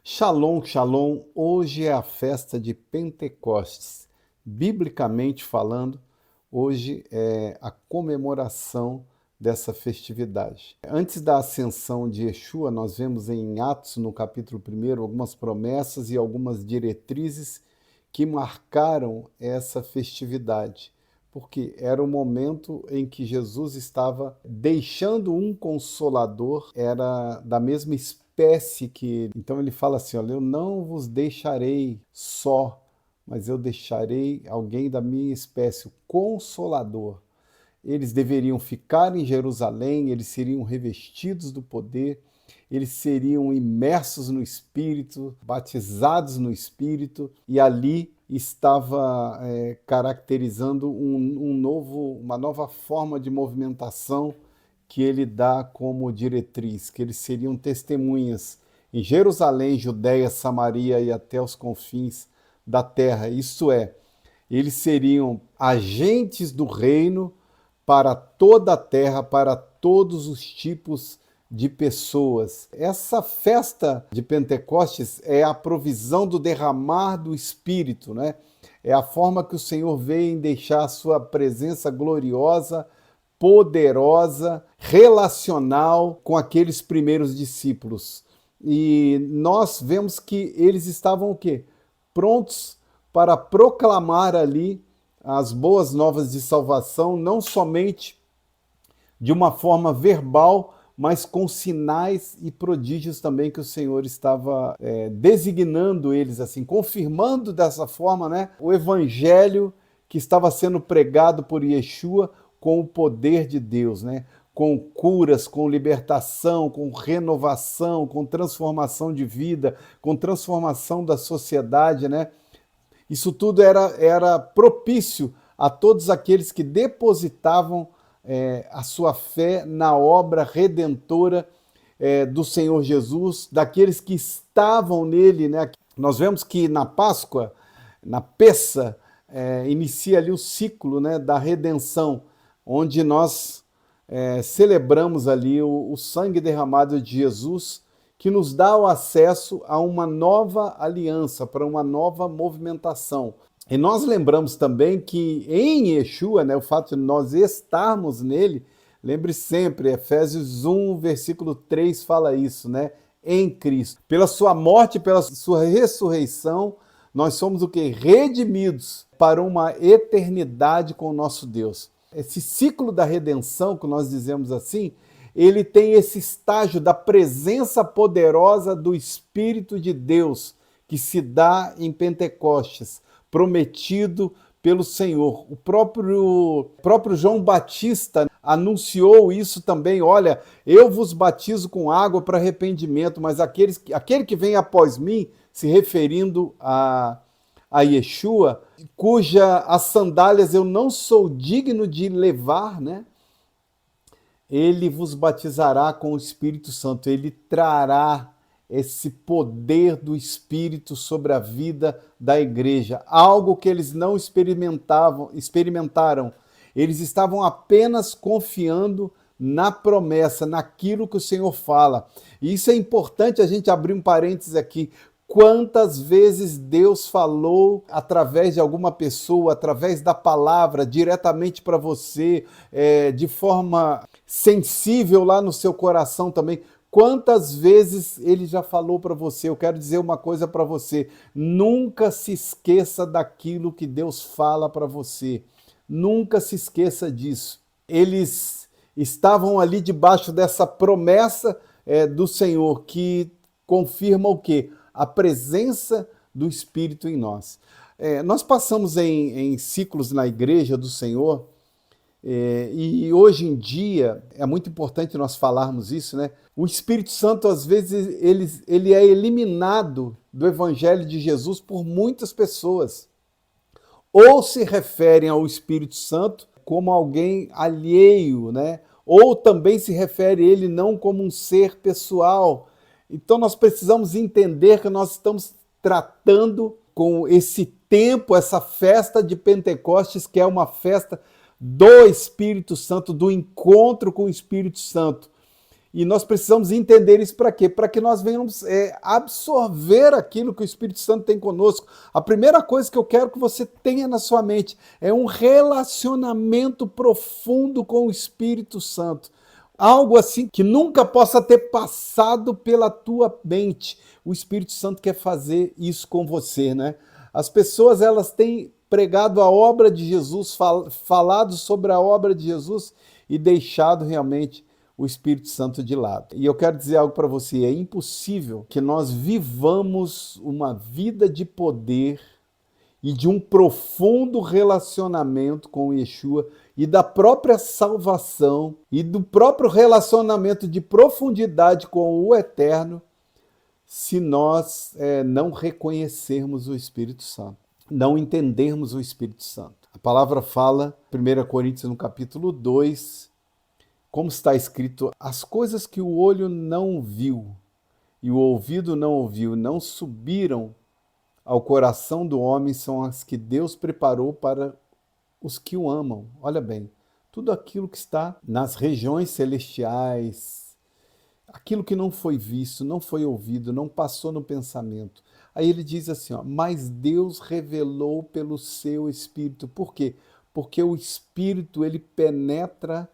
Shalom, shalom. Hoje é a festa de Pentecostes. Biblicamente falando, hoje é a comemoração dessa festividade. Antes da ascensão de Yeshua, nós vemos em Atos, no capítulo 1, algumas promessas e algumas diretrizes que marcaram essa festividade, porque era o momento em que Jesus estava deixando um consolador, era da mesma espécie que ele. Então ele fala assim, olha, eu não vos deixarei só, mas eu deixarei alguém da minha espécie, o Consolador. Eles deveriam ficar em Jerusalém, eles seriam revestidos do poder, eles seriam imersos no Espírito, batizados no Espírito, e ali estava caracterizando uma nova forma de movimentação que ele dá como diretriz, que eles seriam testemunhas em Jerusalém, Judéia, Samaria e até os confins da terra. Isto é, eles seriam agentes do reino para toda a terra, para todos os tipos de pessoas. Essa festa de Pentecostes é a provisão do derramar do Espírito, né? É a forma que o Senhor veio em deixar a sua presença gloriosa, poderosa, relacional com aqueles primeiros discípulos. E nós vemos que eles estavam o quê? Prontos para proclamar ali as boas novas de salvação, não somente de uma forma verbal, mas com sinais e prodígios também que o Senhor estava designando eles, assim, confirmando dessa forma, né, o evangelho que estava sendo pregado por Yeshua com o poder de Deus, né, com curas, com libertação, com renovação, com transformação de vida, com transformação da sociedade, né? Isso tudo era propício a todos aqueles que depositavam a sua fé na obra redentora do Senhor Jesus, daqueles que estavam nele, né? Nós vemos que na Páscoa, na Pessa, inicia ali o ciclo, né, da redenção, onde nós celebramos ali o sangue derramado de Jesus, que nos dá o acesso a uma nova aliança, para uma nova movimentação. E nós lembramos também que em Yeshua, né, o fato de nós estarmos nele, lembre sempre, Efésios 1, versículo 3 fala isso, né? Em Cristo. Pela sua morte, pela sua ressurreição, nós somos o quê? Redimidos para uma eternidade com o nosso Deus. Esse ciclo da redenção, que nós dizemos assim, ele tem esse estágio da presença poderosa do Espírito de Deus, que se dá em Pentecostes, prometido pelo Senhor. O próprio João Batista anunciou isso também, olha, eu vos batizo com água para arrependimento, mas aquele que vem após mim, se referindo a Yeshua, cuja as sandálias eu não sou digno de levar, né? Ele vos batizará com o Espírito Santo, ele trará esse poder do Espírito sobre a vida da igreja, algo que eles não experimentaram. Eles estavam apenas confiando na promessa, naquilo que o Senhor fala. E isso é importante a gente abrir um parênteses aqui. Quantas vezes Deus falou através de alguma pessoa, através da palavra, diretamente para você, de forma sensível lá no seu coração também. Quantas vezes ele já falou para você? Eu quero dizer uma coisa para você. Nunca se esqueça daquilo que Deus fala para você. Nunca se esqueça disso. Eles estavam ali debaixo dessa promessa do Senhor, que confirma o quê? A presença do Espírito em nós. Nós passamos em ciclos na igreja do Senhor, e hoje em dia é muito importante nós falarmos isso, né? O Espírito Santo, às vezes, ele é eliminado do Evangelho de Jesus por muitas pessoas. Ou se referem ao Espírito Santo como alguém alheio, né? Ou também se refere a ele não como um ser pessoal. Então nós precisamos entender que nós estamos tratando com esse tempo, essa festa de Pentecostes, que é uma festa do Espírito Santo, do encontro com o Espírito Santo. E nós precisamos entender isso para quê? Para que nós venhamos absorver aquilo que o Espírito Santo tem conosco. A primeira coisa que eu quero que você tenha na sua mente é um relacionamento profundo com o Espírito Santo. Algo assim que nunca possa ter passado pela tua mente. O Espírito Santo quer fazer isso com você, né? As pessoas, elas têm pregado a obra de Jesus, falado sobre a obra de Jesus e deixado realmente o Espírito Santo de lado. E eu quero dizer algo para você, é impossível que nós vivamos uma vida de poder e de um profundo relacionamento com Yeshua e da própria salvação e do próprio relacionamento de profundidade com o Eterno, se nós não reconhecermos o Espírito Santo, não entendermos o Espírito Santo. A palavra fala, 1 Coríntios no capítulo 2, como está escrito, as coisas que o olho não viu e o ouvido não ouviu, não subiram ao coração do homem, são as que Deus preparou para os que o amam. Olha bem, tudo aquilo que está nas regiões celestiais, aquilo que não foi visto, não foi ouvido, não passou no pensamento. Aí ele diz assim, ó, mas Deus revelou pelo seu Espírito. Por quê? Porque o Espírito, ele penetra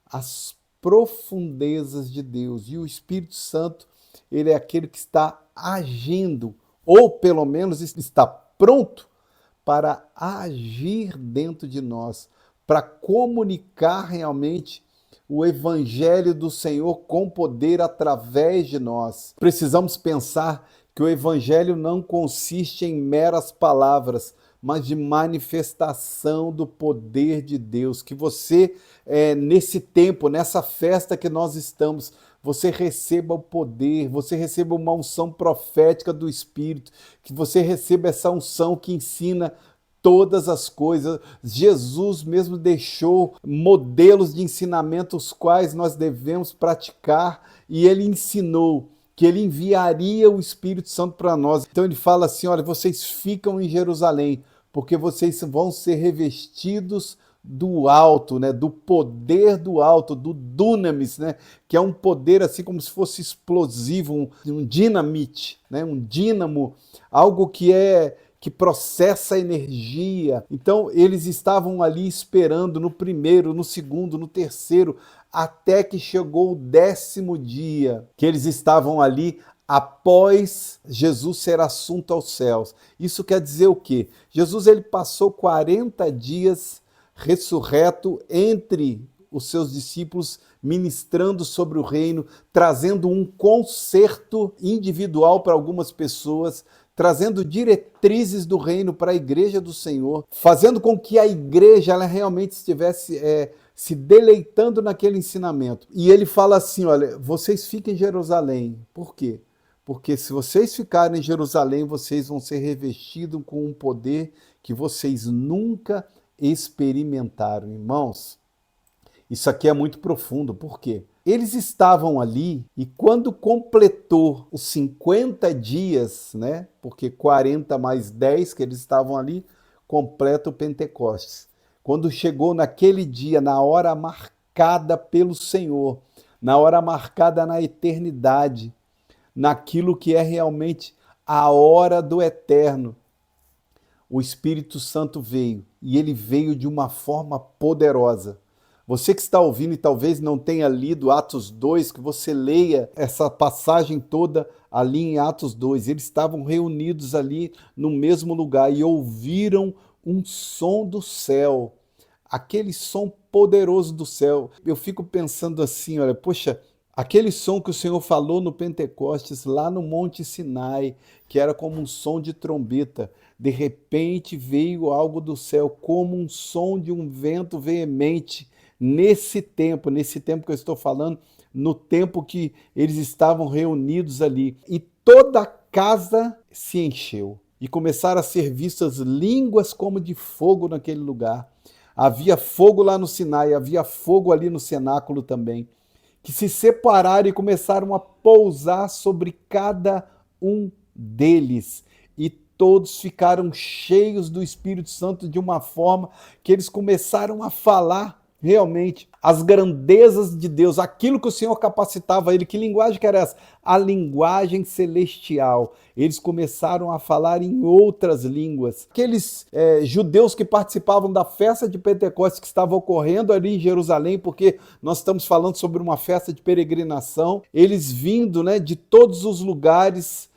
as profundezas de Deus. E o Espírito Santo, ele é aquele que está agindo, ou pelo menos está pronto para agir dentro de nós, para comunicar realmente o Evangelho do Senhor com poder através de nós. Precisamos pensar que o Evangelho não consiste em meras palavras, mas de manifestação do poder de Deus. Que você, nesse tempo, nessa festa que nós estamos, você receba o poder, você receba uma unção profética do Espírito, que você receba essa unção que ensina todas as coisas. Jesus mesmo deixou modelos de ensinamento os quais nós devemos praticar, e ele ensinou que ele enviaria o Espírito Santo para nós. Então ele fala assim, olha, vocês ficam em Jerusalém, porque vocês vão ser revestidos do alto, né, do poder do alto, do dunamis, né, que é um poder assim como se fosse explosivo, um dinamite, né, um dínamo, algo que processa energia. Então eles estavam ali esperando no primeiro, no segundo, no terceiro, até que chegou o 10º dia, que eles estavam ali após Jesus ser assunto aos céus. Isso quer dizer o quê? Jesus, ele passou 40 dias ressurreto entre os seus discípulos, ministrando sobre o reino, trazendo um conserto individual para algumas pessoas, trazendo diretrizes do reino para a igreja do Senhor, fazendo com que a igreja ela realmente estivesse se deleitando naquele ensinamento. E ele fala assim, olha, vocês fiquem em Jerusalém. Por quê? Porque se vocês ficarem em Jerusalém, vocês vão ser revestidos com um poder que vocês nunca experimentaram. Irmãos, isso aqui é muito profundo. Por quê? Eles estavam ali e quando completou os 50 dias, né? Porque 40 mais 10 que eles estavam ali, completa o Pentecostes. Quando chegou naquele dia, na hora marcada pelo Senhor, na hora marcada na eternidade, naquilo que é realmente a hora do eterno, o Espírito Santo veio, e ele veio de uma forma poderosa. Você que está ouvindo e talvez não tenha lido Atos 2, que você leia essa passagem toda ali em Atos 2. Eles estavam reunidos ali no mesmo lugar e ouviram um som do céu, aquele som poderoso do céu. Eu fico pensando assim, olha, poxa, aquele som que o Senhor falou no Pentecostes, lá no Monte Sinai, que era como um som de trombeta, de repente veio algo do céu, como um som de um vento veemente, nesse tempo que eu estou falando, no tempo que eles estavam reunidos ali. E toda a casa se encheu. E começaram a ser vistas línguas como de fogo naquele lugar. Havia fogo lá no Sinai, havia fogo ali no cenáculo também, que se separaram e começaram a pousar sobre cada um deles. E todos ficaram cheios do Espírito Santo de uma forma que eles começaram a falar realmente as grandezas de Deus, aquilo que o Senhor capacitava ele. Que linguagem que era essa? A linguagem celestial. Eles começaram a falar em outras línguas. Aqueles judeus que participavam da festa de Pentecostes que estava ocorrendo ali em Jerusalém, porque nós estamos falando sobre uma festa de peregrinação, eles vindo, né, de todos os lugares,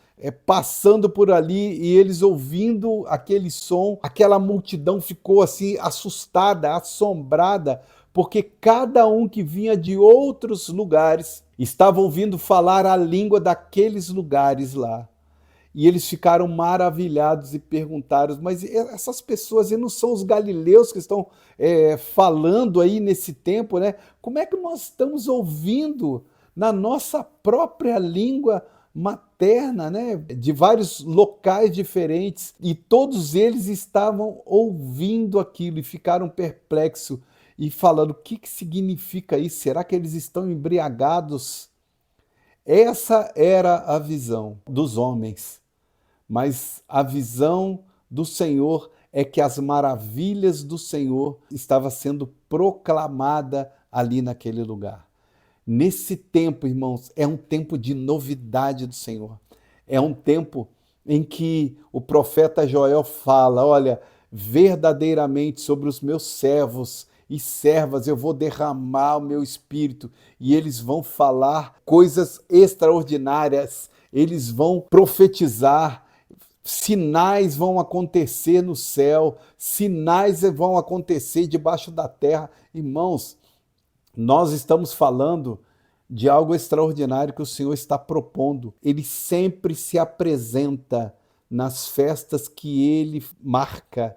passando por ali, e eles ouvindo aquele som, aquela multidão ficou assim assustada, assombrada, porque cada um que vinha de outros lugares estava ouvindo falar a língua daqueles lugares lá. E eles ficaram maravilhados e perguntaram, mas essas pessoas, e não são os galileus que estão falando aí nesse tempo, né? Como é que nós estamos ouvindo na nossa própria língua materna, né? De vários locais diferentes, e todos eles estavam ouvindo aquilo e ficaram perplexos e falando, o que significa isso? Será que eles estão embriagados? Essa era a visão dos homens, mas a visão do Senhor é que as maravilhas do Senhor estavam sendo proclamada ali naquele lugar. Nesse tempo, irmãos, é um tempo de novidade do Senhor. É um tempo em que o profeta Joel fala, olha, verdadeiramente sobre os meus servos e servas eu vou derramar o meu espírito, e eles vão falar coisas extraordinárias, eles vão profetizar, sinais vão acontecer no céu, sinais vão acontecer debaixo da terra. Irmãos, nós estamos falando de algo extraordinário que o Senhor está propondo. Ele sempre se apresenta nas festas que ele marca.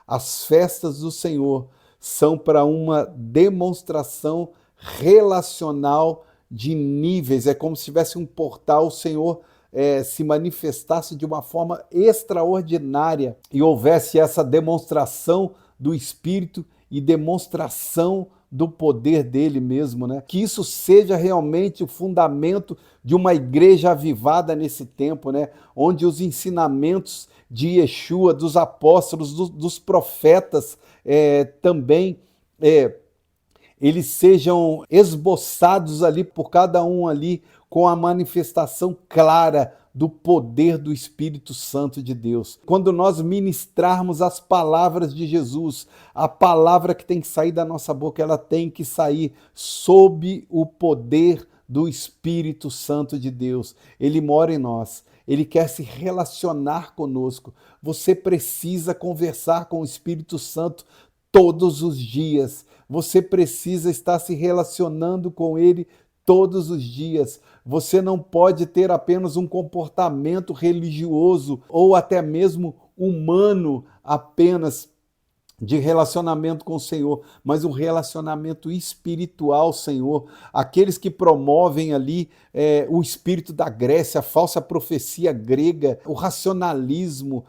As festas do Senhor são para uma demonstração relacional de níveis. É como se tivesse um portal, o Senhor se manifestasse de uma forma extraordinária e houvesse essa demonstração do Espírito e demonstração do poder dele mesmo, né? Que isso seja realmente o fundamento de uma igreja avivada nesse tempo, né? Onde os ensinamentos de Yeshua, dos apóstolos, dos profetas também eles sejam esboçados ali por cada um ali com a manifestação clara do poder do Espírito Santo de Deus. Quando nós ministrarmos as palavras de Jesus, a palavra que tem que sair da nossa boca, ela tem que sair sob o poder do Espírito Santo de Deus. Ele mora em nós. Ele quer se relacionar conosco. Você precisa conversar com o Espírito Santo todos os dias. Você precisa estar se relacionando com ele todos os dias. Você não pode ter apenas um comportamento religioso ou até mesmo humano apenas de relacionamento com o Senhor, mas um relacionamento espiritual, Senhor. Aqueles que promovem ali o espírito da Grécia, a falsa profecia grega, o racionalismo,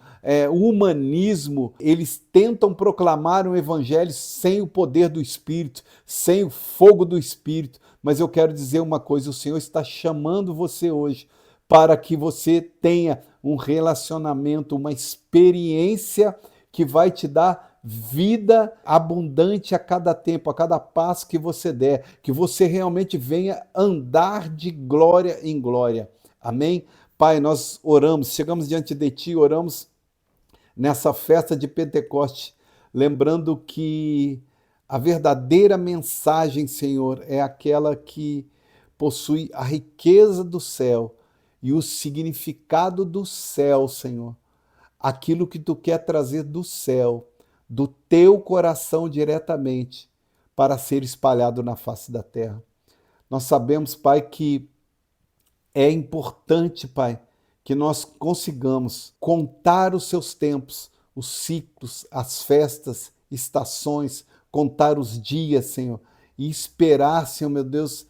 o humanismo, eles tentam proclamar um evangelho sem o poder do Espírito, sem o fogo do Espírito. Mas eu quero dizer uma coisa, o Senhor está chamando você hoje para que você tenha um relacionamento, uma experiência que vai te dar vida abundante a cada tempo, a cada passo que você der, que você realmente venha andar de glória em glória. Amém? Pai, nós oramos, chegamos diante de Ti, oramos nessa festa de Pentecoste, lembrando que a verdadeira mensagem, Senhor, é aquela que possui a riqueza do céu e o significado do céu, Senhor. Aquilo que Tu quer trazer do céu, do Teu coração diretamente, para ser espalhado na face da terra. Nós sabemos, Pai, que é importante, Pai, que nós consigamos contar os Seus tempos, os ciclos, as festas, estações, contar os dias, Senhor, e esperar, Senhor, meu Deus,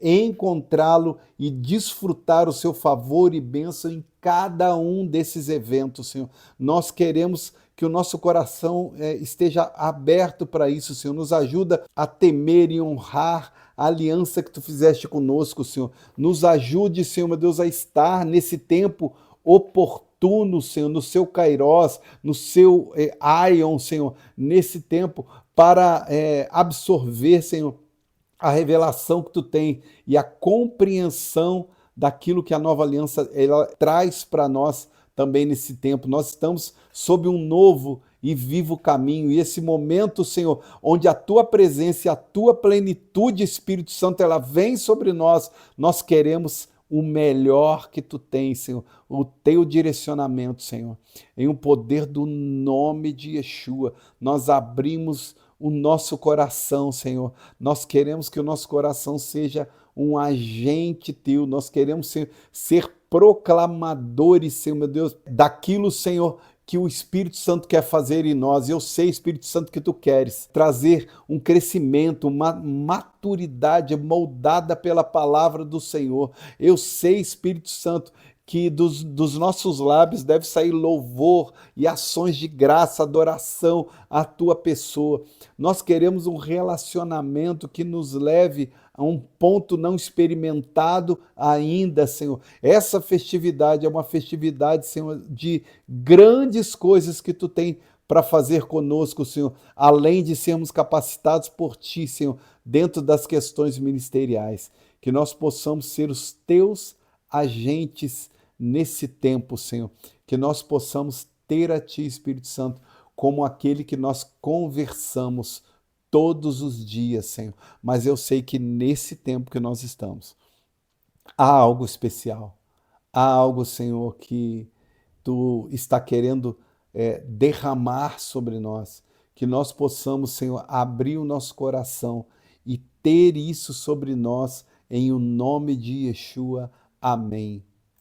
encontrá-lo e desfrutar o Seu favor e bênção em cada um desses eventos, Senhor. Nós queremos que o nosso coração esteja aberto para isso, Senhor. Nos ajuda a temer e honrar a aliança que Tu fizeste conosco, Senhor. Nos ajude, Senhor, meu Deus, a estar nesse tempo oportuno, Senhor, no Seu Kairós, no Seu Aion, Senhor, nesse tempo, para absorver, Senhor, a revelação que tu tem e a compreensão daquilo que a nova aliança ela traz para nós também nesse tempo. Nós estamos sob um novo e vivo caminho, e esse momento, Senhor, onde a tua presença e a tua plenitude, Espírito Santo, ela vem sobre nós, nós queremos o melhor que tu tens, Senhor, o teu direcionamento, Senhor. Em o poder do nome de Yeshua, nós abrimos o nosso coração, Senhor. Nós queremos que o nosso coração seja um agente teu, nós queremos ser proclamadores, Senhor, meu Deus, daquilo, Senhor, que o Espírito Santo quer fazer em nós. Eu sei, Espírito Santo, que tu queres trazer um crescimento, uma maturidade moldada pela palavra do Senhor. Eu sei, Espírito Santo, que dos nossos lábios deve sair louvor e ações de graça, adoração à tua pessoa. Nós queremos um relacionamento que nos leve a um ponto não experimentado ainda, Senhor. Essa festividade é uma festividade, Senhor, de grandes coisas que tu tem para fazer conosco, Senhor, além de sermos capacitados por ti, Senhor, dentro das questões ministeriais. Que nós possamos ser os teus agentes nesse tempo, Senhor. Que nós possamos ter a ti, Espírito Santo, como aquele que nós conversamos todos os dias, Senhor. Mas eu sei que nesse tempo que nós estamos, há algo especial. Há algo, Senhor, que tu está querendo derramar sobre nós. Que nós possamos, Senhor, abrir o nosso coração e ter isso sobre nós, em o nome de Yeshua. Amém.